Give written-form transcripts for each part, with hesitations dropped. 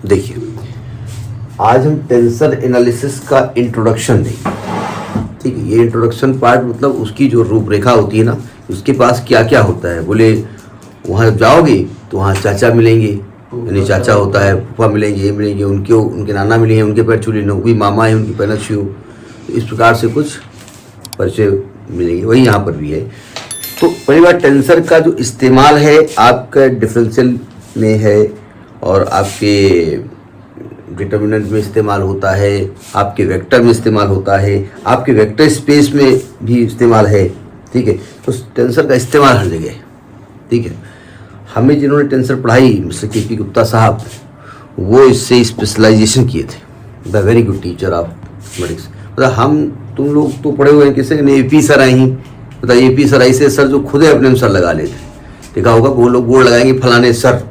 देखिए, आज हम टेंसर एनालिसिस का इंट्रोडक्शन देंगे। ठीक है, ये इंट्रोडक्शन पार्ट मतलब उसकी जो रूपरेखा होती है ना, उसके पास क्या क्या होता है। बोले वहाँ जब जाओगे तो वहाँ चाचा मिलेंगे, यानी चाचा होता है, फूफा मिलेंगे, ये मिलेंगे, उनके नाना मिलेंगे, उनके पैर छू लेना, कोई मामा है उनकी पैर छू। तो इस प्रकार से कुछ परिचय मिलेंगे। वही यहाँ पर भी है। तो पहली बार टेंसर का जो इस्तेमाल है आपका डिफरेंशियल में है, और आपके डिटर्मिनेंट में इस्तेमाल होता है, आपके वेक्टर में इस्तेमाल होता है, आपके वेक्टर स्पेस में भी इस्तेमाल है। ठीक है, तो टेंसर का इस्तेमाल हर जगह है। ठीक है, हमें जिन्होंने टेंसर पढ़ाई मिस्टर के पी गुप्ता साहब, वो इससे स्पेशलाइजेशन किए थे। The very good teacher of mathematics. मतलब हम तुम लोग तो पढ़े हुए हैं किसे, ए पी सर आई, मतलब ए पी सर ऐसे सर जो खुद अपने में सर लगा लेते। देखा होगा वो लोग बोर्ड लगाएंगे फलाने सर,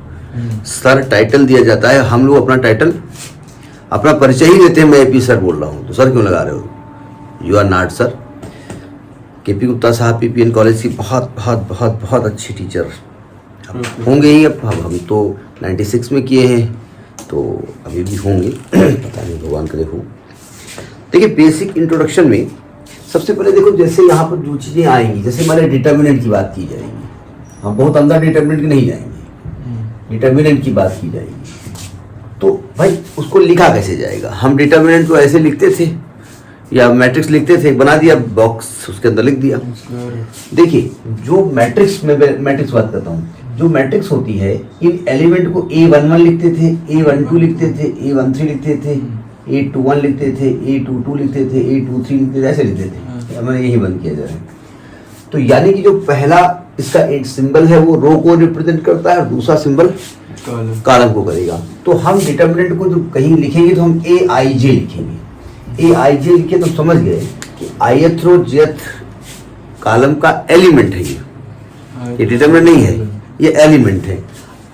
सर टाइटल दिया जाता है। हम लोग अपना टाइटल, अपना परिचय ही देते हैं, मैं एपी सर बोल रहा हूँ, तो सर क्यों लगा रहे हो, यू आर नॉट सर। के पी गुप्ता साहब पीपीएन कॉलेज की बहुत बहुत बहुत बहुत अच्छे टीचर होंगे ही। अब हम तो 96 में किए हैं, तो अभी भी होंगे, पता नहीं, भगवान करे हो। देखिए, बेसिक इंट्रोडक्शन में सबसे पहले देखो, जैसे यहाँ पर जो चीज़ें आएंगी, जैसे हमारे डिटर्मिनेंट की बात की जाएगी, हम बहुत अंदर डिटर्मिनेंट की नहीं जाएंगे, डिटर्मिनेंट की बात की जाएगी। तो भाई उसको लिखा कैसे जाएगा। हम डिटर्मिनेंट को ऐसे लिखते थे या मैट्रिक्स लिखते थे, बना दिया बॉक्स, उसके अंदर लिख दिया। देखिए, जो मैट्रिक्स में मैट्रिक्स बात करता हूँ, जो मैट्रिक्स होती है, इन एलिमेंट को A11 लिखते थे, A12 लिखते थे, A13 लिखते थे, A21 लिखते थे, A22 लिखते थे, A23 लिखते थे, ऐसे लिखते थे। हमें यही बंद किया जा रहा है। तो यानी कि जो पहला इसका एक सिंबल है वो रो को रिप्रेजेंट करता है, और दूसरा सिंबल कॉलम को करेगा। तो हम डिटर्मिनेंट को जो कहीं लिखेंगे तो हम AIJ लिखेंगे। AIJ लिखे तो समझ गए कि ith रो jth कॉलम का एलिमेंट है। ये डिटर्मिनेंट नहीं है, ये एलिमेंट है।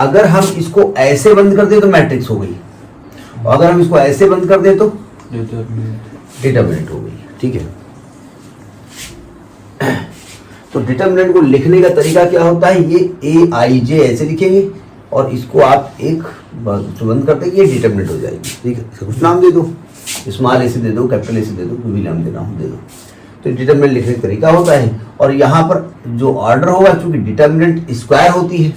अगर हम इसको ऐसे बंद कर दें तो मैट्रिक्स हो गई, और अगर हम इसको ऐसे बंद कर दें तो डिटर्मिनेंट हो गई। ठीक है, तो डिटर्मिनेंट को लिखने का तरीका क्या होता है, ये AIJ ऐसे लिखेंगे, और इसको आप एक बंद करते हैं, ये डिटर्मिनेंट हो जाएगी। ठीक है, इसका कुछ नाम दे दो, स्मॉल ऐसे दे दो, कैपिटल ऐसे दे दो, कोई भी नाम देना हो दे दो। तो डिटर्मिनेंट लिखने का तरीका होता है। और यहाँ पर जो ऑर्डर होगा, चूंकि डिटर्मिनेंट स्क्वायर होती है,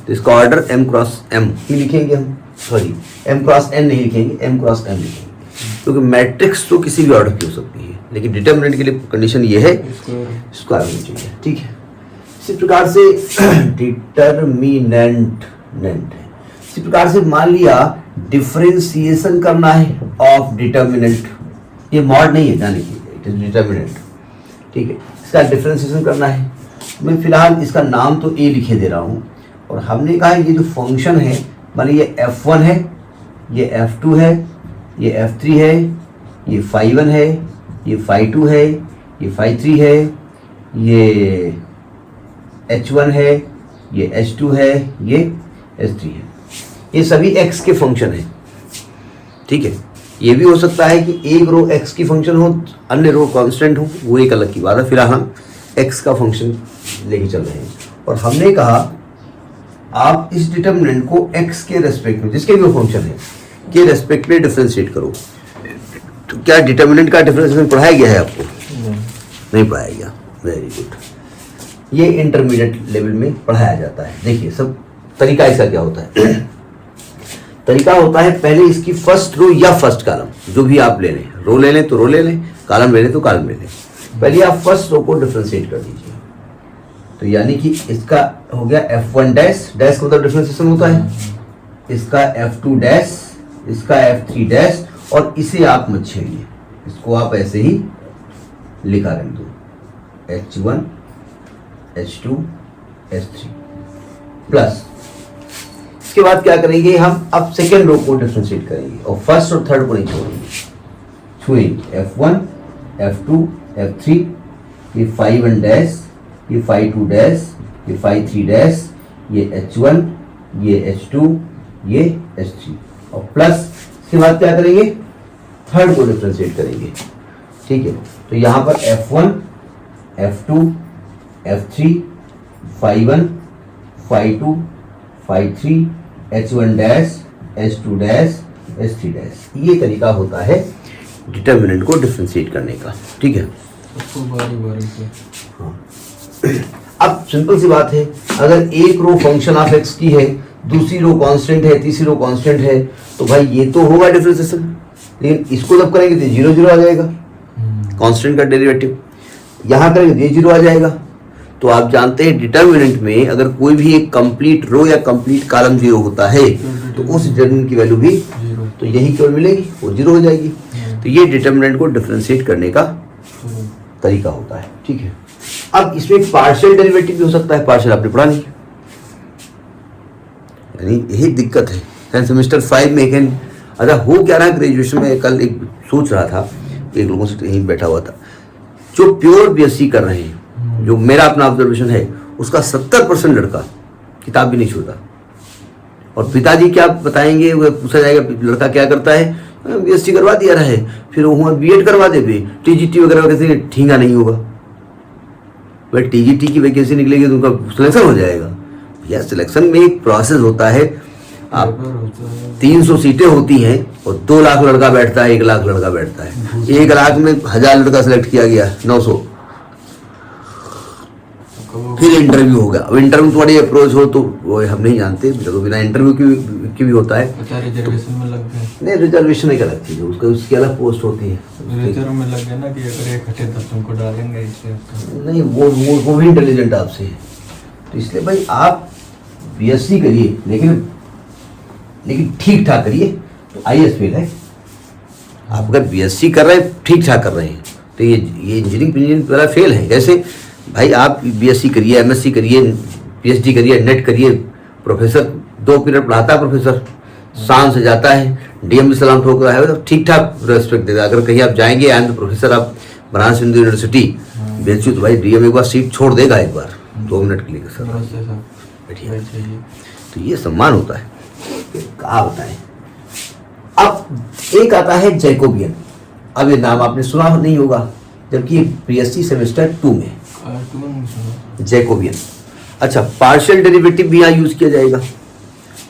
तो इसका ऑर्डर m क्रॉस m ही लिखेंगे हम, सॉरी m क्रॉस n नहीं लिखेंगे, m क्रॉस m लिखेंगे, क्योंकि मैट्रिक्स तो किसी भी ऑर्डर की हो सकती है, लेकिन डिटर्मिनेंट के लिए कंडीशन ये है स्क्वायर होनी चाहिए। ठीक है, इसी प्रकार से डिटर्मिनेंट है। इसी प्रकार से मान लिया डिफरेंशिएशन करना है ऑफ डिटर्मिनेंट, ये मॉड नहीं है, जान लीजिए, इट इज डिटर्मिनेंट। ठीक है, इसका डिफरेंशिएशन करना है। मैं फिलहाल इसका नाम तो ए लिखे दे रहा हूँ, और हमने कहा ये जो फंक्शन है, मान लीजिए ये F1 है, ये F2 है, ये F3 है, ये phi1 है, ये phi2 है, ये phi3 है, ये H1 है, ये H2 है, ये H3 है। ये सभी x के फंक्शन है। ठीक है, ये भी हो सकता है कि एक रो x की फंक्शन हो, अन्य रो कांस्टेंट हो, वो एक अलग की बात है। फिलहाल हम x का फंक्शन लेके चल रहे हैं, और हमने कहा आप इस डिटर्मिनेंट को x के रेस्पेक्ट में, जिसके भी वो फंक्शन है, के रेस्पेक्ट में डिफरेंशिएट करो। तो क्या डिटर्मिनेंट का डिफरेंशिएशन पढ़ाया गया है आपको? नहीं पढ़ाया गया, वेरी गुड। ये इंटरमीडिएट लेवल में पढ़ाया जाता है। देखिए, सब तरीका इसका क्या होता है। तरीका होता है, पहले इसकी फर्स्ट रो या फर्स्ट कॉलम, जो भी आप ले लें, रो ले लें तो रो ले लें, कॉलम ले लें तो कॉलम ले लें। पहले आप फर्स्ट रो को डिफरेंशिएट कर दीजिए। तो यानी कि इसका हो गया F1 डैश, डैश का मतलब डिफरेंशिएशन होता है, इसका F2 डैश, इसका F3 डैश, और इसे आप मत छेड़िए, इसको आप ऐसे ही लिखा रहने दो, H1 H2 H3 प्लस। इसके बाद क्या करेंगे हम, अब सेकेंड रो को डिफरेंशिएट करेंगे, और फर्स्ट और थर्ड को नहीं छोड़ेंगे, छुएंगे F1 F2 F3, ये phi1 डैश, ये phi2 डैश, ये phi3 डैश, ये H1, ये H2, ये H3, और प्लस। इसके बाद क्या करेंगे, थर्ड को डिफरेंशिएट करेंगे। ठीक है, तो यहाँ पर F1 F2 F3 phi1 phi2 phi3 H1 dash H2 dash H3 dash. ये तरीका होता है डिटर्मिनेंट को डिफरेंशिएट करने का, ठीक है। बारी से हाँ। अब सिंपल सी बात है, अगर एक रो फंक्शन ऑफ एक्स की है, दूसरी रो कांस्टेंट है, तीसरी रो कांस्टेंट है, तो भाई ये तो होगा डिफरेंशिएशन, लेकिन इसको जब करेंगे तो 0 0 आ जाएगा, कांस्टेंट का डेरिवेटिव। यहाँ करेंगे तो ये 0 आ जाएगा। तो आप जानते हैं डिटर्मिनेंट में अगर कोई भी एक कंप्लीट रो या कंप्लीट कॉलम 0 होता है तो उस डिटर्मिनेंट की वैल्यू भी तो यही केवल मिलेगी, वो 0 हो जाएगी। तो ये डिटर्मिनेंट को डिफरेंशिएट करने का तरीका होता है, ठीक है। अब इसमें पार्शियल डेरिवेटिव भी हो सकता है, पार्शियल आपने पढ़ा नहीं, यानी यही दिक्कत है सेमेस्टर 5 में। लेकिन अच्छा हो क्या रहा है, ग्रेजुएशन में कल एक सोच रहा था, एक लोगों से यहीं बैठा हुआ था, जो प्योर बीएससी कर रहे हैं, जो मेरा अपना ऑब्जर्वेशन है, उसका 70% लड़का किताब भी नहीं छूता। और पिताजी क्या बताएंगे, वो पूछा जाएगा लड़का क्या करता है, बीएससी करवा दिया रहा है, फिर वो बीएड करवा दे भी, टीजीटी वगैरह वगैरह ठींगा नहीं होगा। भाई टीजीटी की वैकेंसी निकलेगी तो उनका सिलेक्शन हो जाएगा। भैया सिलेक्शन में एक प्रोसेस होता है, आप 300 सीटें होती हैं और 2 लाख लड़का बैठता है, 1 लाख लड़का बैठता है। 1 लाख में 1000 लड़का सेलेक्ट किया गया, 900, फिर इंटरव्यू होगा। अब इंटरव्यू थोड़ी अप्रोच हो तो वो हम नहीं जानते, तो बिना इंटरव्यू की भी होता है। रिजर्वेशन में लग गए, नहीं रिजर्वेशन एक अलग चीज है, उसका उसकी अलग पोस्ट होती है। रिजर्व में लग गया ना कि अगर एक हटे तो तुमको डालेंगे इससे। नहीं वो भी इंटेलिजेंट आपसे है, तो इसलिए भाई आप बीएससी करिए, लेकिन ठीक ठाक करिए। तो आईएएस फेल है, आप अगर बीएससी कर रहे हैं ठीक ठाक कर रहे हैं तो ये इंजीनियरिंग वाला फेल है। जैसे भाई आप बीएससी करिए, एमएससी करिए, पीएचडी करिए, नेट करिए, प्रोफेसर 2 पीरियड पढ़ाता है, प्रोफेसर शान से जाता है, डीएम भी सलाम ठोक रहा है, तो ठीक ठाक रेस्पेक्ट देगा। अगर कहीं आप जाएंगे एंड प्रोफेसर आप बनारस हिंदू यूनिवर्सिटी बेचू, तो भाई डीएम एक बार सीट छोड़ देगा, एक बार 2 मिनट के लिए सर बैठिए। तो ये सम्मान होता है, क्या बताएं। अब एक आता है जैकोबियन, अब ये नाम आपने सुना नहीं होगा, जबकि ये बीएससी सेमेस्टर 2 में जैकोबियन। अच्छा, पार्शियल डेरिवेटिव भी यहाँ यूज किया जाएगा,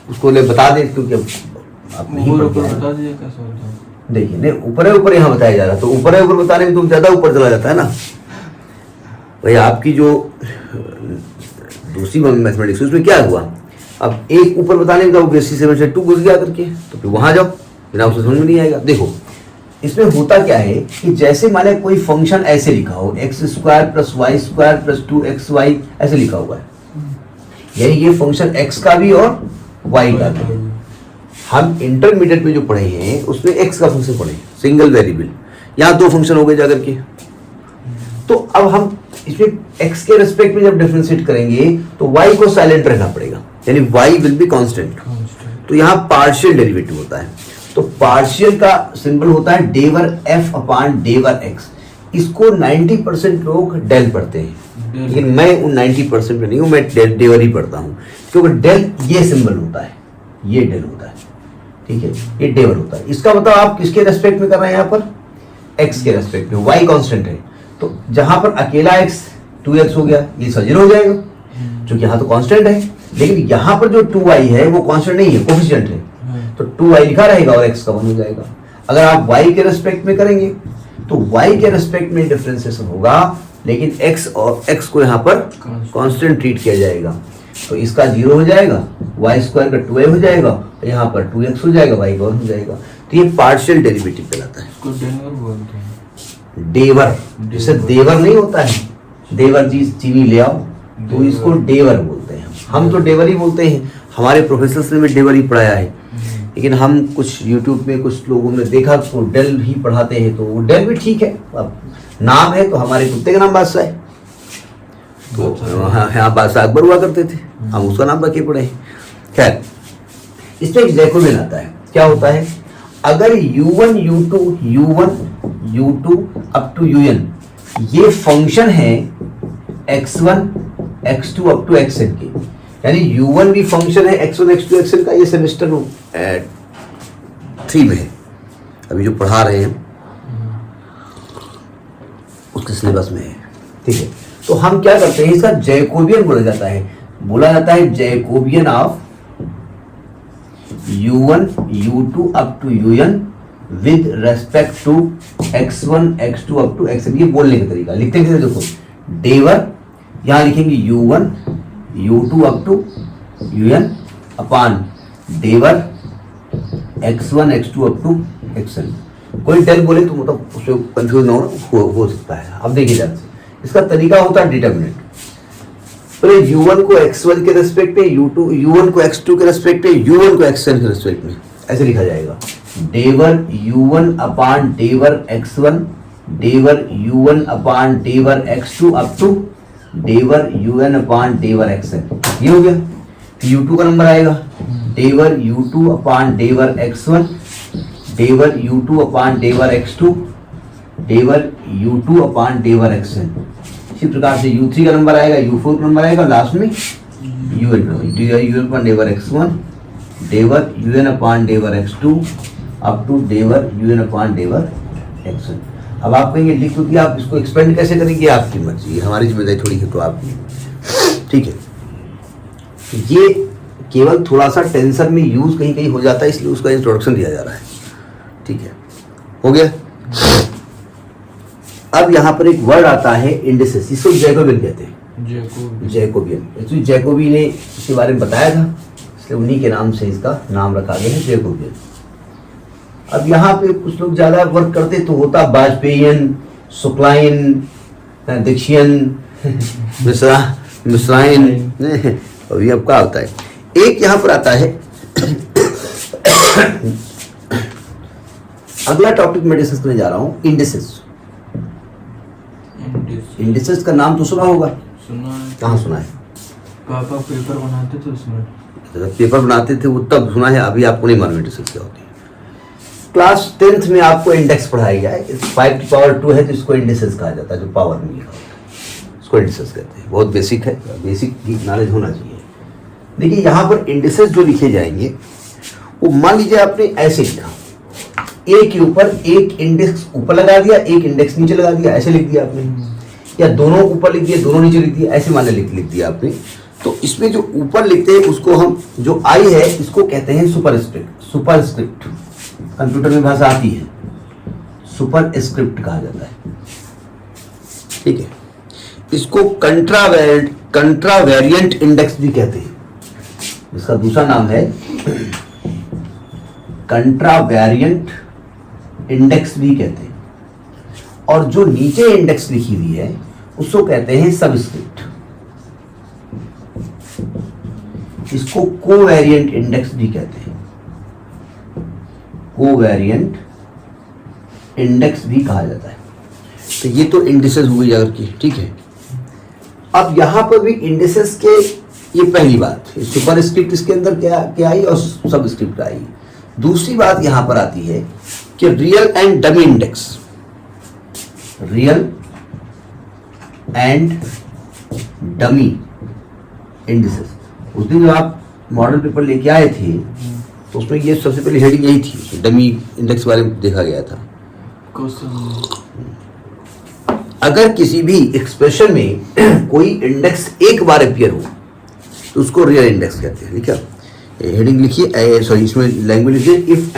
उसको ले बता दें क्योंकि आप नहीं बता दीजिए कैसे होता है। देखिए नहीं ऊपर यहाँ बताया जा रहा, तो ऊपर बताने में तो ज्यादा ऊपर चला जाता है ना भाई। आपकी जो दूसरी मैथमेटिक्स उसमें क्या हुआ, अब एक ऊपर बताने में बीएससी सेमेस्टर 2 घुस गया करके, तो फिर वहां जाओ, बिना उससे समझ में नहीं आएगा। देखो इसमें होता क्या है कि जैसे माने कोई फंक्शन ऐसे लिखा हो, x² + y² + 2xy ऐसे लिखा हुआ है, यानी ये फंक्शन x का भी और y का भी। हम इंटरमीडिएट में जो पढ़े हैं उसमें x का फंक्शन पढ़े, सिंगल वेरिएबल, यहाँ 2 फंक्शन हो गए जाकर के। तो अब हम इसमें x के रेस्पेक्ट में जब डिफरेंशिएट करेंगे तो y को साइलेंट रहना पड़ेगा, यानी y विल बी कांस्टेंट। तो यहाँ पार्शियल डेरिवेटिव होता है, तो पार्शियल का सिंबल होता है डेवर f/डेवर x। इसको 90% लोग डेल पढ़ते हैं, लेकिन मैं उन 90% में नहीं हूं, मैं डेवर ही पढ़ता हूं, क्योंकि डेल ये सिंबल होता है, ये डेल होता है, ठीक है, ये डेवर होता है। इसका मतलब आप किसके रेस्पेक्ट में कर रहे हैं, यहाँ पर x के रेस्पेक्ट में, y कांस्टेंट है, तो जहां पर अकेला x 2x हो गया, ये 0 हो जाएगा, क्योंकि यहाँ तो कांस्टेंट है। लेकिन यहाँ पर जो 2y है वो कांस्टेंट नहीं है, कोफिशिएंट है, तो 2y लिखा रहेगा और x का 1 हो जाएगा। अगर आप y के रेस्पेक्ट में करेंगे तो y के रेस्पेक्ट में डिफरेंशिएशन होगा, लेकिन x और x को यहाँ पर कांस्टेंट ट्रीट किया जाएगा, तो इसका 0 हो जाएगा, y² का 2a हो जाएगा, यहाँ पर 2x हो जाएगा, y का 1 हो जाएगा। तो ये पार्शियल डेरिवेटिव कहलाता है। डेवर, जैसे देवर नहीं होता है, देवर जी चीनी ले आओ, तो इसको डेवर बोलते हैं। हम तो डेवर ही बोलते हैं, हमारे प्रोफेसर ने डेवर ही पढ़ाया है, लेकिन हम कुछ यूट्यूब में कुछ लोगों ने देखा तो डेल ही पढ़ाते हैं, तो वो डेल भी ठीक है, अब नाम है तो हमारे कुत्ते का नाम बादशाह है, तो यहाँ बादशाह अकबर हुआ करते थे, हम उसका नाम रखे पड़े हैं। खैर इसमें एक जैकोबियन आता है, क्या होता है, अगर u1 u2 up to un ये फंक्शन है x1 x2 up to xn के, यानी u1 भी फंक्शन है x1 x2 xn का, ये सेमेस्टर 3 में है, अभी जो पढ़ा रहे हैं उसके सिलेबस में है, ठीक है। तो हम क्या करते हैं, इसका जैकोबियन बोला जाता है Jacobian of u1 u2 up to un with respect to x1 x2 up to xn। ये बोलने का तरीका लिखते हैं, देखो डेवर यहां लिखेंगे u1 u2 up to un upon डेवर x1 x2 up to xn। कोई डेल बोले तो मतलब उसमें कंफ्यूज ना हो सकता है। अब देखिए ध्यान से, इसका तरीका होता है डिटर्मिनेंट। पहले u1 को x1 के रेस्पेक्ट में, u1 को x2 के रेस्पेक्ट में, u1 को xn के रेस्पेक्ट में, ऐसे लिखा जाएगा। डेवर u1 अपान डेवर x1 डेवर u1 अपान डेवर x2 अप टू डेवर un अपान डेवर xn। ये हो गया। u2 का नंबर आएगा डेवर u2 अपान डेवर x1 डेवर u2 अपान डेवर x2 डेवर u2 अपान डेवर xn। इसी प्रकार से u3 का नंबर आएगा, u4 का नंबर आएगा, लास्ट में un अपान डेवर x1 डेवर un अपान डेवर x2 अप टू डेवर un अपान डेवर xn। अब आप कहेंगे लिख तो दिया, आप इसको एक्सपेंड कैसे करेंगे आपकी मर्जी, हमारी जिम्मेदारी थोड़ी है तो आपकी, ठीक है। ये केवल थोड़ा सा टेंसर में यूज कहीं कहीं हो जाता है, इसलिए उसका इंट्रोडक्शन दिया जा रहा है, ठीक है। हो गया। अब यहाँ पर एक वर्ड आता है इंडिसेस, इसको जैकोबियन कहते हैं। जैकोबियन, एक्चुअली जैकोबी ने इसके बारे में बताया था, इसलिए उन्हीं के नाम से इसका नाम रखा गया है जैकोबियन। अब यहाँ पे कुछ लोग ज्यादा वर्क करते तो होता वाजपेयियन, शुक्लायन, दीक्षियन, मिश्रायन, अभी अब क्या होता है। एक यहाँ पर आता है अगला टॉपिक मैं डिस्कस करने जा रहा हूँ, इंडिसेस। इंडिसेस का नाम तो सुना होगा, सुना है। कहाँ सुना है? पापा पेपर बनाते थे उसमें, पेपर बनाते थे वो तब सुना है, अभी आपको नहीं मालूम इंडिसेस क्या होती है। क्लास 10th में आपको इंडेक्स पढ़ाया गया है, 5 की पावर 2 है तो इसको इंडिसेस कहा जाता है, जो पावर में लिखा होता है इसको इंडिसेस कहते हैं। बहुत बेसिक है, बेसिक नॉलेज होना चाहिए। देखिए यहाँ पर इंडिसेस जो लिखे जाएंगे वो मान लीजिए आपने ऐसे लिखा, एक के ऊपर एक इंडेक्स ऊपर लगा दिया, एक इंडेक्स नीचे लगा दिया, ऐसे लिख दिया आपने, या दोनों ऊपर लिख दिए दोनों नीचे लिख दिया, ऐसे मान लिख दिया आपने। तो इसमें जो ऊपर लिखते हैं उसको हम, जो आई है इसको कहते हैं सुपरस्क्रिप्ट। सुपरस्क्रिप्ट कंप्यूटर में भाषा आती है, सुपरस्क्रिप्ट कहा जाता है, ठीक है। इसको कंट्रावेरिएंट इंडेक्स भी कहते हैं, इसका दूसरा नाम है कंट्रावेरिएंट इंडेक्स भी कहते हैं। और जो नीचे इंडेक्स लिखी हुई है उसको कहते हैं सबस्क्रिप्ट, इसको कोवेरिएंट इंडेक्स भी कहते हैं, कोवेरिएंट इंडेक्स भी कहा जाता है। तो ये तो इंडिसेस हुई जाकर की, ठीक है। अब यहां पर भी इंडिसेस के, ये पहली बात, सुपरस्क्रिप्ट इसके अंदर क्या आई और सबस्क्रिप्ट आई। दूसरी बात यहां पर आती है कि real and dummy index, real and dummy indices. उस दिन जब आप मॉडल पेपर लेके आए थे तो उसमें ये सबसे पहले हेडिंग यही थी, डमी इंडेक्स बारे में देखा गया था। अगर किसी भी एक्सप्रेशन में कोई इंडेक्स एक बार अपीयर हो तो उसको रियल इंडेक्स कहते हैं। लिखा हेडिंग लिखिए, सॉरी इसमें लैंग्वेज लिखिए, if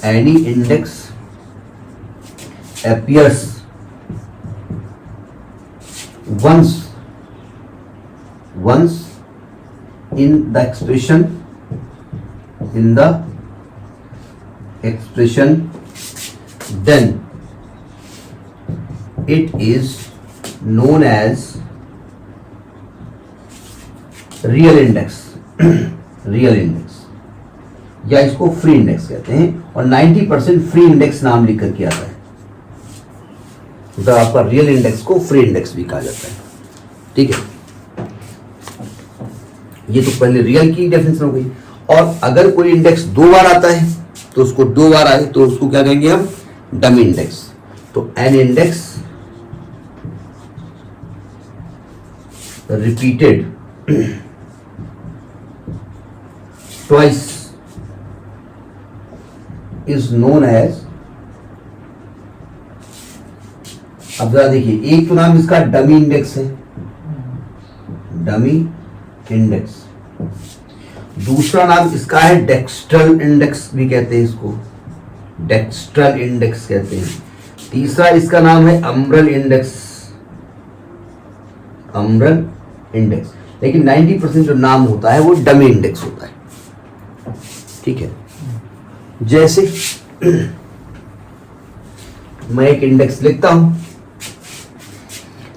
any index appears once in the expression, then it is known as real index real index, या इसको फ्री इंडेक्स कहते हैं। और 90% फ्री इंडेक्स नाम लिख करके आता है, तो आपका रियल इंडेक्स को फ्री इंडेक्स भी कहा जाता है, ठीक है। ये तो पहले रियल की डेफिनेशन हो गई। और अगर कोई इंडेक्स 2 बार आता है तो उसको 2 बार आए तो उसको क्या कहेंगे हम, डमी इंडेक्स। तो an index repeated twice is known as, अब जरा देखिए, एक तो नाम इसका डमी इंडेक्स है, डमी इंडेक्स, दूसरा नाम इसका है डेक्स्ट्रल इंडेक्स भी कहते हैं इसको, डेक्स्ट्रल इंडेक्स कहते हैं। तीसरा इसका नाम है अम्ब्रल इंडेक्स, अम्ब्रल इंडेक्स। लेकिन 90% जो नाम होता है वो डमी इंडेक्स होता है, ठीक है। जैसे मैं एक इंडेक्स लिखता हूं,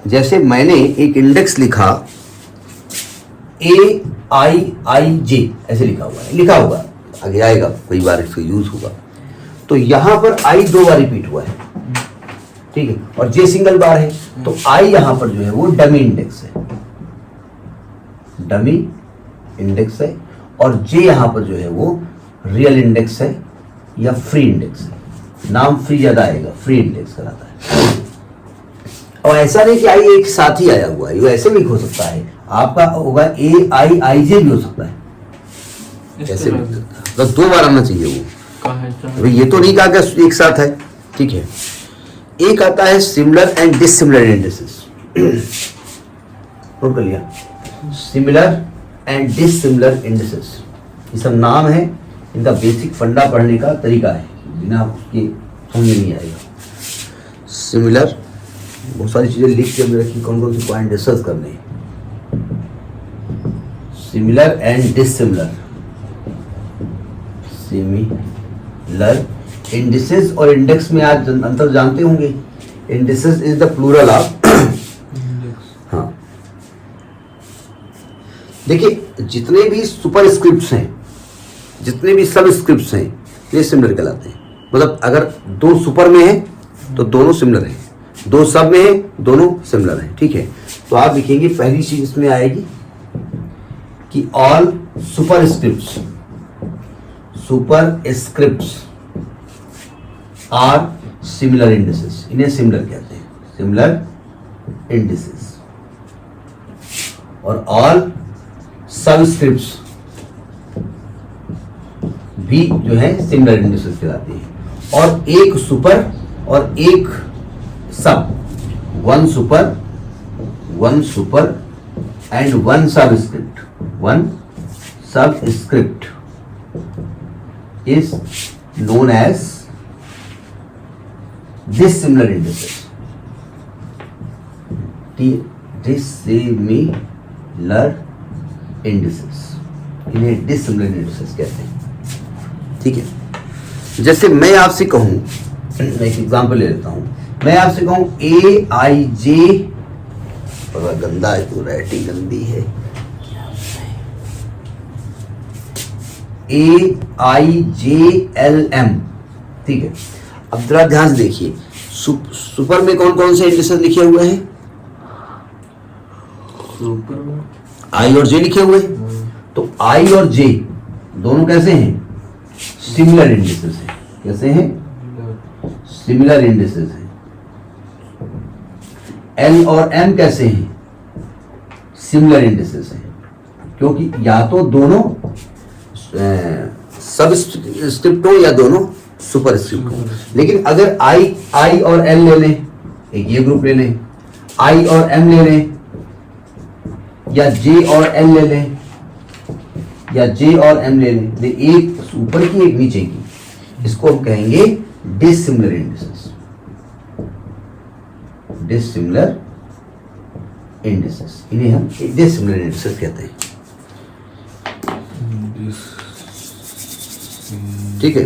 जैसे मैंने एक इंडेक्स लिखा AIIJ, ऐसे लिखा हुआ है, लिखा हुआ आगे आएगा, कई बार इसका यूज होगा। तो यहां पर I 2 बार रिपीट हुआ है, ठीक है, और J सिंगल बार है, तो I यहां पर जो है वो डमी इंडेक्स है, डमी इंडेक्स है, और J यहां पर जो है वो रियल इंडेक्स है या फ्री इंडेक्स है। नाम फ्री ज्यादा आएगा, फ्री इंडेक्स कहलाता है। और ऐसा नहीं कि आई एक साथ ही आया हुआ है, वो ऐसे भी हो सकता है, आपका होगा AIIJ भी हो सकता है, ऐसे भी हो सकता है, बस 2 बार आना चाहिए वो। अभी ये तो नहीं कहा कि एक साथ है, ठीक है। एक आता है similar and dissimilar indexes, note कर लिया, सिमिलर एंड डिसिमिलर इंडेक्सेस, ये सब नाम है, इनका बेसिक फंडा पढ़ने का तरीका है, बिना उसके समझ नहीं आएगा। सिमिलर, बहुत सारी चीजें लिख के हमने रखी, कौन कौन से पॉइंट डिस्कस करने हैं। Similar and dissimilar, similar indices और इंडेक्स में आज अंतर जानते होंगे। Indices is the plural of, हाँ देखिए, जितने भी सुपरस्क्रिप्ट्स हैं, जितने भी सबस्क्रिप्ट्स हैं, ये सिमिलर कहलाते हैं। मतलब अगर 2 सुपर में है तो दोनों सिमिलर हैं, 2 सब में है दोनों सिमिलर हैं, ठीक है। तो आप लिखेंगे, पहली चीज इसमें आएगी कि all superscripts, superscripts are similar indices, इन्हें सिमिलर कहते हैं, सिमिलर इंडिसेस। और ऑल सबस्क्रिप्ट्स भी जो है सिमिलर इंडिसेस कहलाते हैं। और एक सुपर और एक sub, one super and one subscript is known as dissimilar indices, dissimilar indices, इन्हें डिसिमिलर इंडिसेस कहते हैं, ठीक है। जैसे मैं आपसे कहूं, मैं एक एग्जांपल ले लेता हूं, मैं आपसे कहूं AIJ, बड़ा गंदा है, तो राइटिंग गंदी है, AIJLM, ठीक है। अब जरा ध्यान से देखिए, सुपर में कौन कौन से इंडिसेस लिखे हुए हैं? I और J लिखे हुए हैं, तो I और J दोनों कैसे हैं? सिमिलर इंडिसेस हैं। कैसे हैं? सिमिलर इंडिसेस हैं। L और M कैसे हैं? सिमिलर इंडिसेस हैं, क्योंकि या तो दोनों सबस्क्रिप्ट हो या दोनों सुपरस्क्रिप्ट हो। लेकिन अगर I और L ले लें, एक ये ग्रुप ले लें, I और M ले लें, या J और L ले लें, या J और M ले लें, एक ऊपर की एक नीचे की, इसको हम कहेंगे डिसिमिलर इंडिसेस, डिसिमिलर इंडिसेस, इन्हें हम डिसिमिलर इंडिसेस कहते हैं, ठीक है।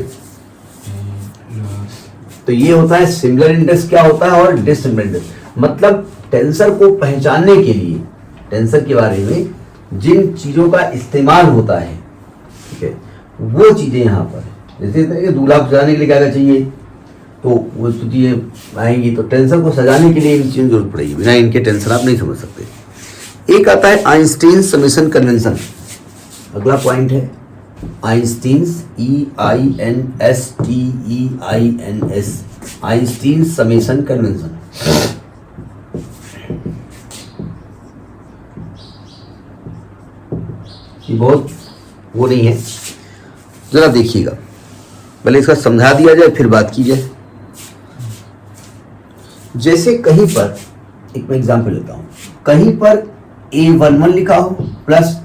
तो ये होता है सिमिलर इंडेक्स क्या होता है और डिसिमिलर इंडेक्स, मतलब टेंसर को पहचानने के लिए, टेंसर के बारे में जिन चीजों का इस्तेमाल होता है, ठीक है, वो चीजें यहाँ पर है। जैसे दूल्हा को सजाने के लिए क्या क्या चाहिए, तो वो चीजें आएंगी, तो टेंसर को सजाने के लिए इन चीजों की जरूरत पड़ेगी, बिना इनके टेंसर आप नहीं समझ सकते। एक आता है आइंस्टीन समेशन कन्वेंशन, अगला पॉइंट है Einstein's, EINSTEINS, Einstein summation convention. ये बहुत वो नहीं है, जरा देखिएगा, पहले इसका समझा दिया जाए फिर बात की जाए। जैसे कहीं पर, एक मैं एग्जांपल लेता हूं, कहीं पर A11 लिखा हो प्लस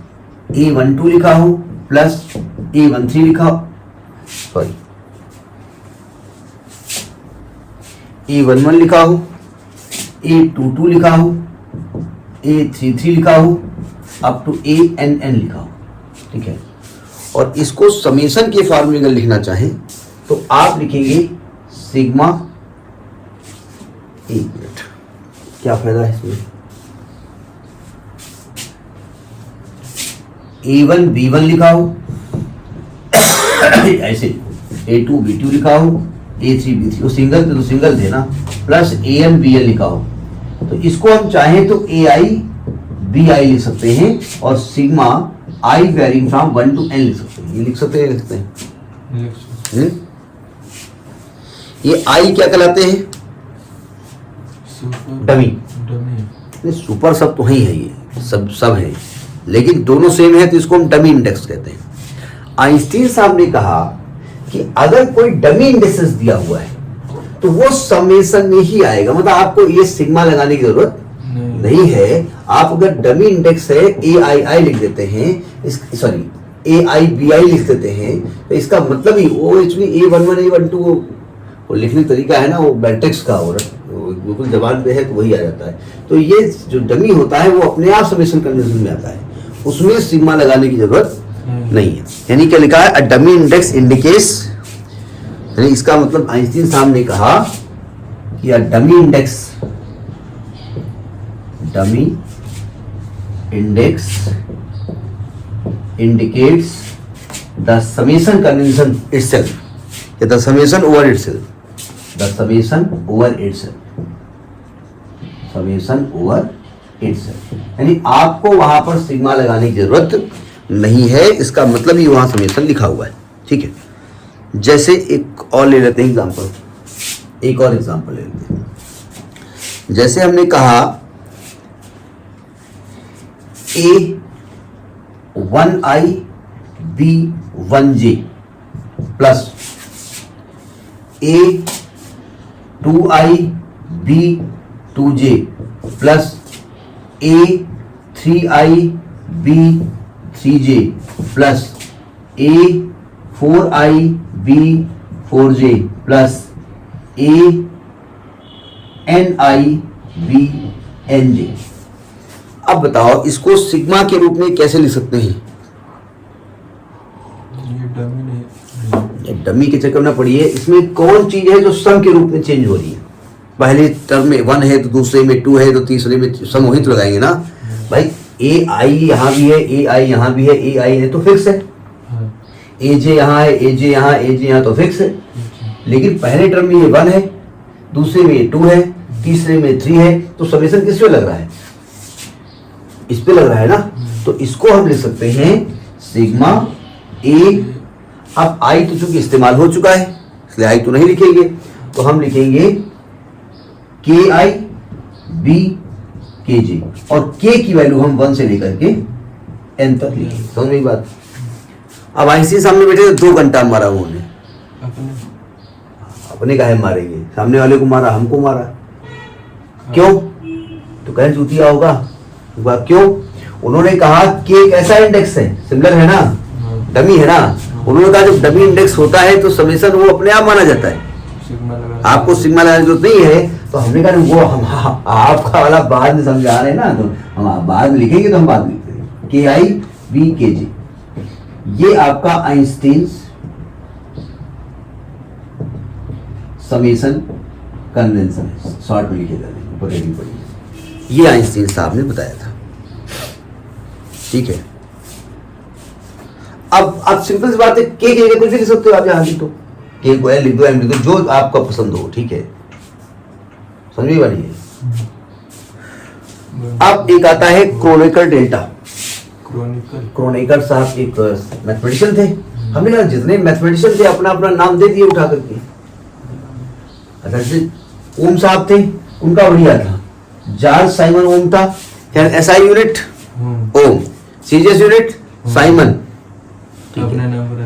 A12 लिखा हो प्लस A13 लिखा हो, सॉरी A11 लिखा हो, A22 लिखा हो, A33 लिखा हो, अप टू ANN लिखा हो, ठीक है। और इसको समेशन के फॉर्मूले में लिखना चाहें तो आप लिखेंगे सिग्मा, एक मिनट, क्या फायदा है इसमें, A1 B1 लिखा हो ऐसे, A2 B2 लिखा हो, A3 B3, वो सिंगल थे तो सिंगल थे ना, प्लस AN BN लिखा हो। तो इसको हम चाहें तो AI BI लिख सकते हैं और sigma I varying from 1 to N लिख सकते हैं। ये लिख सकते हैं, लिख सकते हैं। ये I क्या कहलाते हैं? डमी। डमी सुपर सब तो ही है, ये सब है, लेकिन दोनों सेम है तो इसको हम डमी इंडेक्स कहते हैं। आइंस्टीन साहब ने कहा कि अगर कोई डमी इंडेक्सेस दिया हुआ है तो वो समेशन में ही आएगा, मतलब आपको ये सिग्मा लगाने की जरूरत नहीं है। आप अगर डमी इंडेक्स है AII लिख देते हैं, सॉरी AIBI लिख देते हैं, तो इसका मतलब ही वो एक्चुअली A11 A12 वो लिखने का तरीका है ना, वो मैट्रिक्स का और बिल्कुल जबान पे है तो वही आ जाता है। तो ये जो डमी होता है वो अपने आप समेशन कन्वेंशन में आता है, उसमें सिग्मा लगाने की जरूरत नहीं है। यानी क्या लिखा है, अ डमी इंडेक्स इंडिकेट्स, यानी इसका मतलब आइंस्टीन साहब ने कहा कि a dummy index indicates the summation convention itself, the summation over itself, the summation over itself, यानी आपको वहां पर सिग्मा लगाने की जरूरत नहीं है, इसका मतलब ही वहां समेशन लिखा हुआ है, ठीक है। जैसे एक और ले लेते हैं एग्जांपल, एक और एग्जांपल ले लेते हैं। जैसे हमने कहा A1I B1J plus A2I B2J plus A3I B3J plus A4I B4J plus ANI BNJ। अब बताओ इसको सिग्मा के रूप में कैसे लिख सकते हैं? ये डमी के चक्कर में पड़ी है। इसमें कौन चीज है जो सम के रूप में चेंज हो रही है? पहले टर्म में 1 है तो दूसरे में 2 है तो तीसरे में सम वही तो लगाएंगे ना भाई। AI यहाँ भी है, AI यहाँ भी है, AI है तो फिक्स है, AJ यहाँ है, AJ यहाँ, AJ यहाँ तो फिक्स है। लेकिन पहले टर्म में ये 1 है, दूसरे में 2 है, तीसरे में 3 है, तो समेशन किस पे लग रहा है? इस पे लग रहा है ना। तो इसको हम लिख सकते हैं सिग्मा A। अब I तो चूंकि इस्तेमाल हो चुका है इसलिए I तो नहीं लिखेंगे, तो हम लिखेंगे KI BKJ और K की वैल्यू हम 1 से लेकर के N तक लिखेंगे। समझ में बात? अब आइंस्टीन सामने बैठे तो 2 घंटा मारा उन्होंने, अपने काहे मारेंगे? सामने वाले को मारा, हमको मारा, क्यों? तो कहें चूतिया होगा। क्यों? उन्होंने कहा कि एक ऐसा इंडेक्स है, सिमिलर है ना, डमी है ना। उन्होंने कहा जब डमी इंडेक्स होता है तो समेशन वो अपने आप माना जाता है, आपको सिग्मा लगाने की जरूरत नहीं है। तो हमने कहा वो हम आपका वाला बाद में समझा रहे हैं ना, तो हम बाद में लिखेंगे, तो हम बाद में लिखेंगे KI BKJ। ये आपका आइंस्टीन समेशन कन्वेंशन है, शॉर्ट में लिखे जाते हैं, पढ़ेगी पढ़िए। ये आइंस्टीन साहब ने बताया था, ठीक है। अब सिंपल सी बात है, के जगह कुछ भी लिख सकते हो आप, यहाँ लिख दो, के को लिख दो, एम लिख दो, जो आपका पसंद हो, ठीक है। समझ वाली है। अब एक आता है क्रोनिकल डेल्टा। क्रोनिकल साहब एक मैथमेटिशियन थे। हमने कहा जितने मैथमेटिशियन थे अपना अपना नाम दे दिए उठा करके। अच्छा, ओम साहब थे, उनका बढ़िया था, जॉर्ज साइमन ओम था, SI यूनिट ओम, सीजीएस यूनिट साइमन,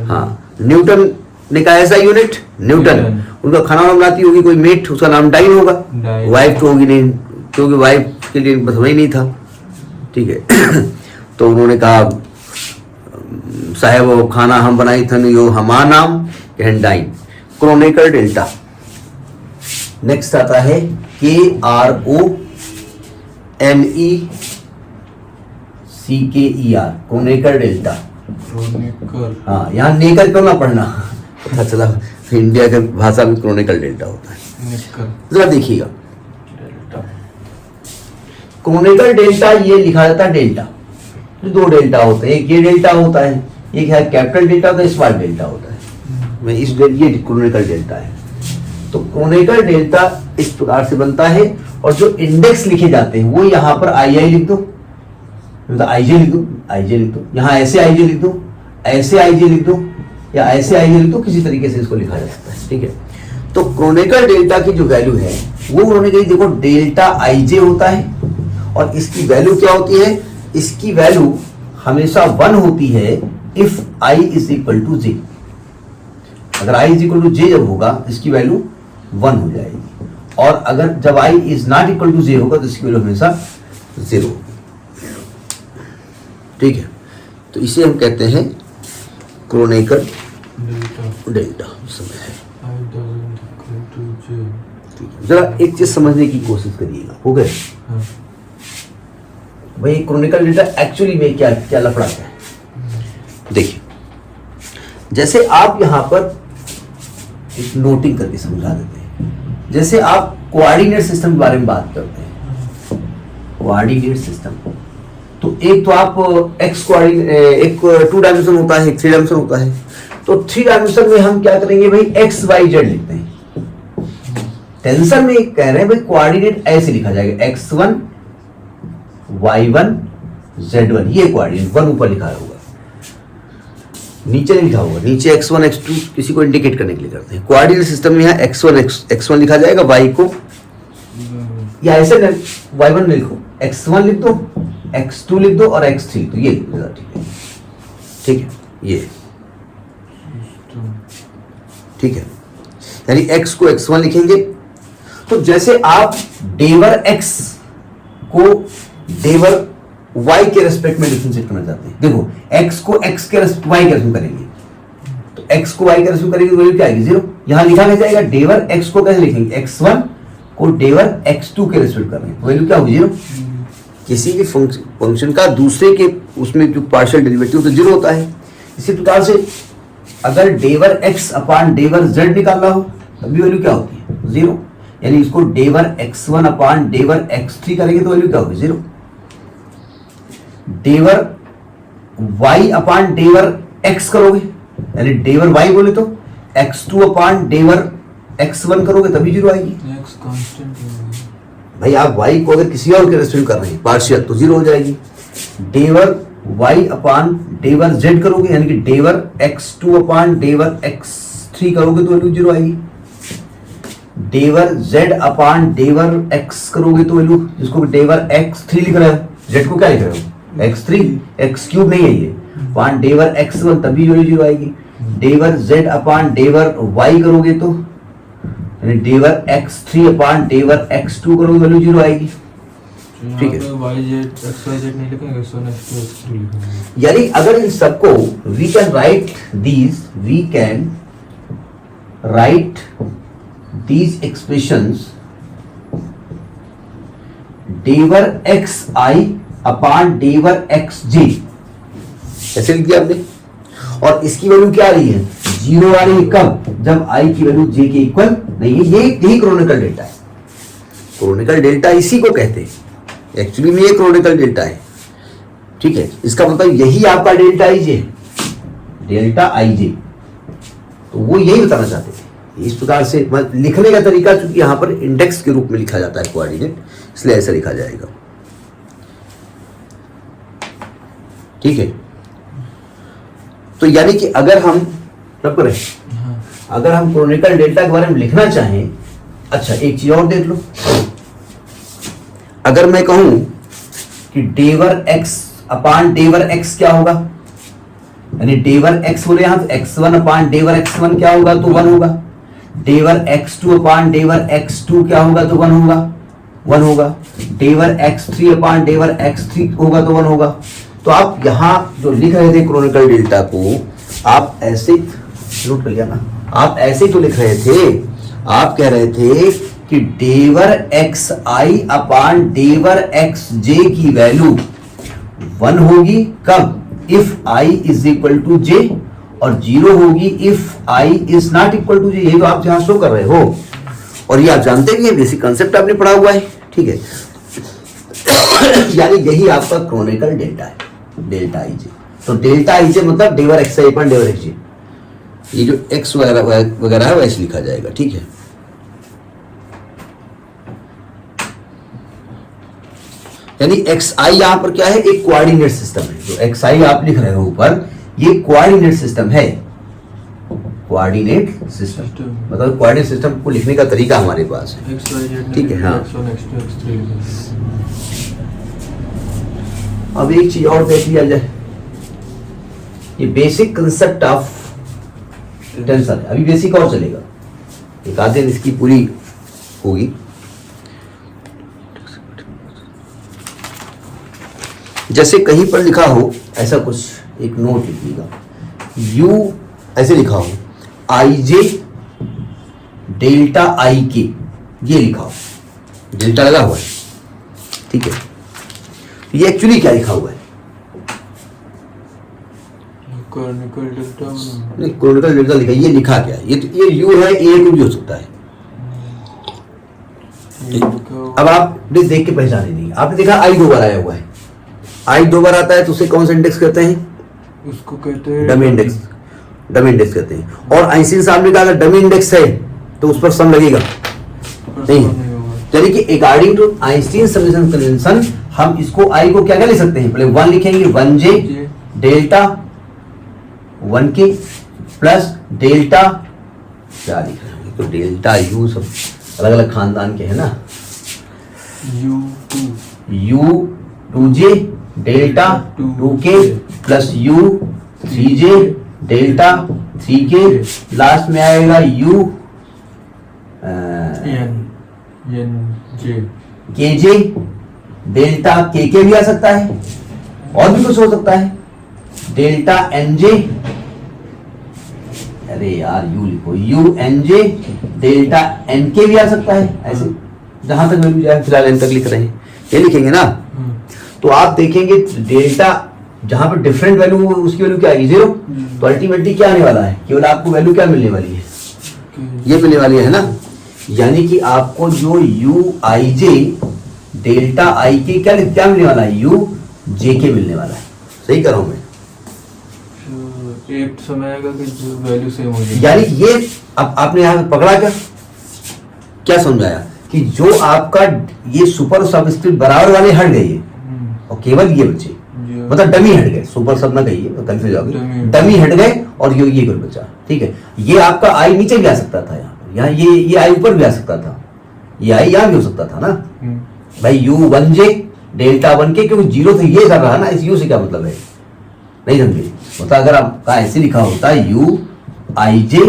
हाँ। न्यूटन ने कहा SI यूनिट न्यूटन। उनका खाना वाना बनाती होगी कोई मेट, उसका नाम डाइन होगा, वाइफ तो होगी नहीं, क्योंकि वाइफ के लिए समझ नहीं था, ठीक है। तो उन्होंने कहा साहेब वो खाना हम बनाई थन यो हमा नाम कहन डाइन, क्रोनिकल डेल्टा। नेक्स्ट आता है KRONECKER, क्रोनिकल डेल्टा। क्रोनिकल। हाँ, यहाँ नेकर क्यों ना पढ़ना, पता चला इंडिया के भाषा में क्रोनिकल डेल्टा होता है। निकर जरा देखिएगा, डेल्टा। क्रोनिकल डेल्टा ये लिखा जाता है डेल्टा, तो दो डेल्टा होते हैं, एक ये डेल्टा होता है, एक है कैपिटल डेल्टा होता है, स्मॉल डेल्टा होता है। मैं इस ये क्रोनिकल डेल्टा है। तो क्रोनिकल डेल्टा इस प्रकार से बनता है, और जो इंडेक्स लिखे जाते हैं वो यहाँ पर आई लिख दो, आईजे लिख दो, आईजे लिख दो, यहाँ ऐसे आईजे लिख दो, ऐसे आईजे लिख दो, या ऐसे आईजे लिख दो, किसी तरीके से इसको लिखा जा सकता है। ठीक है, तो क्रोनिकल डेल्टा की जो वैल्यू है वो उन्होंने कही, देखो डेल्टा आईजे होता है, और इसकी वैल्यू क्या होती है, इसकी वैल्यू हमेशा 1 होती है if I is equal to J. अगर I is equal to J जब होगा इसकी वैल्यू 1 हो जाएगी, और अगर जब आई इज नॉट इक्वल टू जे होगा तो इसकी वैल्यू हमेशा 0 होगी। ठीक है, तो इसे हम कहते हैं क्रोनिकल डेल्टा। डेल्टा समय है। I doesn't equal to J। ठीक है, जरा एक चीज समझने की कोशिश करिएगा, हो गए हाँ। भाई क्रोनिकल डेल्टा एक्चुअली में क्या क्या लफड़ा है। देखिए, जैसे आप यहां पर एक नोटिंग करके समझा देते हैं, जैसे आप कोऑर्डिनेट सिस्टम के बारे में बात करते हैं, कोऑर्डिनेट सिस्टम, तो एक तो आप एक्स कोऑर्डिनेट, एक 2 डायमेंशन होता है, एक 3 डायमेंशन होता है। तो 3 डायमेंशन में हम क्या करेंगे भाई, एक्स वाई जेड लिखते हैं। टेंसर में कह रहे हैं भाई कोऑर्डिनेट ऐसे लिखा जाएगा, x1 y1 z1, ये कोऑर्डिनेट 1 ऊपर लिखा होगा, नीचे नहीं लिखा होगा, नीचे x1 x2 किसी को इंडिकेट करने के लिए करते हैं। कोऑर्डिनेट सिस्टम में यहाँ x1 लिखा जाएगा, y को या ऐसे y1 लिखो, x1 लिख दो, x2 लिख दो और x3 लिख दो, ये लिख दो। ठीक है, ठीक है, ये ठीक है, यानी x को x1 लिखेंगे। तो जैसे आप डेवर x को डेवर y के रेस्पेक्ट में डिफरेंशिएट करना चाहते हैं, देखो x को x के रेस्पेक्ट y के रेस्पेक्ट करेंगे, तो x को y के रेस्पेक्ट करेंगे तो वैल्यू क्या आएगी, 0। यहां लिखा नहीं जाएगा डेवर x को कैसे लिखेंगे, x1 को डेवर x2 के रेस्पेक्ट कर रहे हैं, तो वैल्यू क्या होगी, 0। किसी भी फंक्शन का दूसरे के उसमें जो पार्शियल डेरिवेटिव तो 0 होता है। इसी प्रकार से अगर डेवर x अपान डेवर z निकालना हो तभी वैल्यू क्या होती है, 0। यानी इसको डेवर x1 अपान डेवर x3 करेंगे तो वैल्यू क्या होगी, 0। डेवर y अपान डेवर x करोगे, यानी डेवर y बोले तो x2 अपान डेवर x1 करोगे तभी 0 आएगी। X कांस्टेंट है भाई आप y को अगर किसी और के रेस्पेक्ट कर रहे हैं पार्शियल तो 0 हो जाएगी। डेवर y अपान डेवर z करोगे, यानी कि डेवर x2 अपान डेवर x3 करोगे तो वैल्यू 0 आएगी। डेवर z अपान डेवर x करोगे तो वैल्यू, जिसको डेवर x3 लिख रहा है, z को क्या लिख रहे हो, x3, x क्यूब नहीं है ये, अपान डेवर x1 तभी वैल्यू 0 आएगी। डेवर z अपान डेवर y करोगे तो यानी डेवर x3 अपान डेवर x2 करोगे वैल्यू 0 आएगी। ठीक है, XYZ नहीं लिखेंगे, X1 X2 X3 लिखेंगे। यानी अगर इन सबको we can write these expressions डेवर xi अपान डेवर xj, ऐसे लिख दिया आपने, और इसकी वैल्यू क्या आ रही है, 0 आ रही है। कब, जब i की वैल्यू j के इक्वल नहीं है। यही क्रोनिकल डेल्टा है। क्रोनिकल डेल्टा इसी को कहते हैं, एक्चुअली में ये क्रोनिकल डेल्टा है। ठीक है, इसका मतलब यही आपका डेल्टा आई जे, डेल्टा आई जे, तो वो यही बताना चाहते थे। इस प्रकार से लिखने का तरीका, चूंकि यहां पर इंडेक्स के रूप में लिखा जाता है कोऑर्डिनेट, इसलिए ऐसा लिखा जाएगा। ठीक है, तो यानी कि अगर हम तब करें, अगर हम क्रोनिकल डेल्टा के बारे में लिखना चाहें, अच्छा एक चीज और देख लो, अगर मैं कहूं कि डेवर x अपान डेवर x क्या होगा, यानी डेवर x बोले यहां तो x1 अपान डेवर x1 क्या होगा, तो 1 होगा। डेवर x2 अपान डेवर x2 क्या होगा, तो 1 होगा, 1 होगा। डेवर x3 अपान डेवर x3 होगा तो 1 होगा। तो आप यहाँ जो लिख रहे थे क्रोनिकल डेल्टा को, आप ऐसे नोट कर लिया ना, आप ऐसे तो लिख रहे थे, आप कह रहे थे कि डेवर एक्स आई अपान डेवर एक्स जे की वैल्यू 1 होगी कब, if I is equal to J, और 0 होगी if I is not equal to J. ये तो आप यहां शो कर रहे हो, और ये आप जानते भी हैं, बेसिक कंसेप्ट आपने पढ़ा हुआ है, ठीक है। यानी यही आपका क्रोनिकल डेल्टा है, डेल्टा आई जे। तो डेल्टा आई जे मतलब डेवर एक्स आई अपन डेवर एक्स जे, ये जो एक्स वगैरह है वैसे लिखा जाएगा, ठीक है। यानी एक्स आई यहां पर क्या है, एक कोऑर्डिनेट सिस्टम है। जो एक्स आई आप लिख रहे हो ऊपर, ये कोऑर्डिनेट सिस्टम है, कोऑर्डिनेट सिस्टम मतलब कोऑर्डिनेट सिस्टम को लिखने का तरीका हमारे पास है, ठीक है। हाँ, अब एक चीज और देख लिया जाए, ये बेसिक कंसेप्ट ऑफ टेंसर है। अभी बेसिक और चलेगा, एक आधे दिन इसकी पूरी होगी। जैसे कहीं पर लिखा हो ऐसा कुछ, एक नोट लिखिएगा, यू ऐसे लिखा हो आई जे डेल्टा आई के, ये लिखा हो, डेल्टा लगा हुआ है, ठीक है। ये एक्चुअली क्या लिखा हुआ है, क्रोनिकल डेल्टा नहीं, क्रोनिकल डेल्टा लिखा, ये लिखा क्या है, ये यू है, ए भी हो सकता है। अब आपने देख के पहचाने नहीं, आपने देखा आई 2 बार आया हुआ है, आई 2 बार आता है तो उसे कौन सा इंडेक्स कहते हैं, उसको कहते हैं डमी इंडेक्स, डमी इंडेक्स कहते हैं। और आइंस्टीन साहब ने कहा अगर डमी इंडेक्स है तो उस पर सम लगेगा नहीं, यानी कि according to Einstein summation convention हम इसको आई को क्या क्या लिख सकते हैं, पहले 1 लिखेंगे, 1j delta 1k plus delta क्या लिख रहे हैं, तो डेल्टा यू सब अलग अलग खानदान के है ना, u 2j delta 2k plus u 3j delta 3k, last में आएगा u kj डेल्टा kk भी आ सकता है, और भी कुछ हो सकता है, डेल्टा nj, अरे यार u लिखो, u nj डेल्टा nk भी आ सकता है, ऐसे जहां तक वैल्यू जाए, फिलहाल n तक लिख रहे हैं, ये लिखेंगे ना। तो आप देखेंगे डेल्टा जहां पर डिफरेंट वैल्यू, उसकी वैल्यू क्या आएगी 0, तो अल्टीमेटली क्या आने वाला है, केवल आपको वैल्यू क्या मिलने वाली है, ये मिलने वाली है ना। यानी कि आपको जो यू आई जे डेल्टा आई के क्या मिलने वाला है, यू जे के मिलने वाला है, सही कर रहा हूं मैं, एक समय आएगा कि जो वैल्यू सेम हो जाएगी। यानी ये अब आपने यहां पे पकड़ा क्या समझाया कि जो आपका ये सुपर सबस्क्रिप्ट बराबर वाले हट गए और केवल ये बचे, मतलब डमी हट गए, सुपर सब ना कहिए कंफ्यूज हो गए, डमी हट गए और ये कुछ बचा, ठीक है। ये आपका आई नीचे भी आ सकता था, यहाँ ये आई ऊपर भी आ सकता था, ये आई यहाँ भी हो सकता था ना भाई, यू 1j डेल्टा 1k, क्योंकि 0 से ये कर रहा है ना, इस यू से क्या मतलब है, नहीं समझे, मतलब अगर आपका ऐसे लिखा होता यू आई जे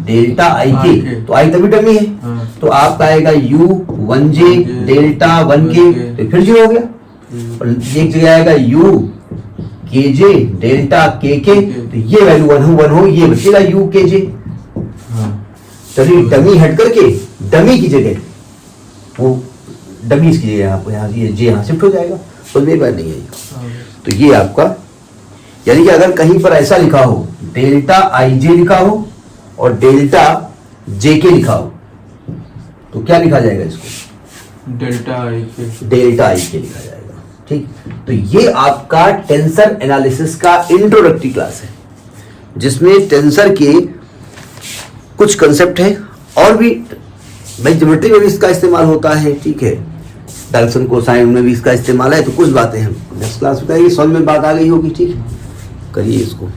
डेल्टा आई के, तो आई तभी डमी है, तो आपका आएगा यू 1j डेल्टा 1k, तो फिर 0 हो गया, और एक जगह आएगा यू kj डेल्टा kk, तो ये वैल्यू 1 हो, ये बचेगा यू kj। चलिए डमी हट करके डमी की जगह वो डमी की जगह आपको यहाँ ये जे यहाँ शिफ्ट हो जाएगा, तो मेरी बात नहीं है। तो ये आपका, यानी कि अगर कहीं पर ऐसा लिखा हो डेल्टा आई जे लिखा हो और डेल्टा जे के लिखा हो, तो क्या लिखा जाएगा इसको, डेल्टा आई के लिखा जाएगा, ठीक। तो ये आपका टेंसर एनालिसिस का इंट्रोडक्टरी क्लास है, जिसमें टेंसर के कुछ कंसेप्ट है, और भी भाई ज्योमेट्री में भी इसका इस्तेमाल होता है, ठीक है, डायरेक्शन कोसाइन में भी इसका इस्तेमाल है, तो कुछ बातें हम नेक्स्ट क्लास में करेंगे, समझ में बात आ गई होगी, ठीक, करिए इसको।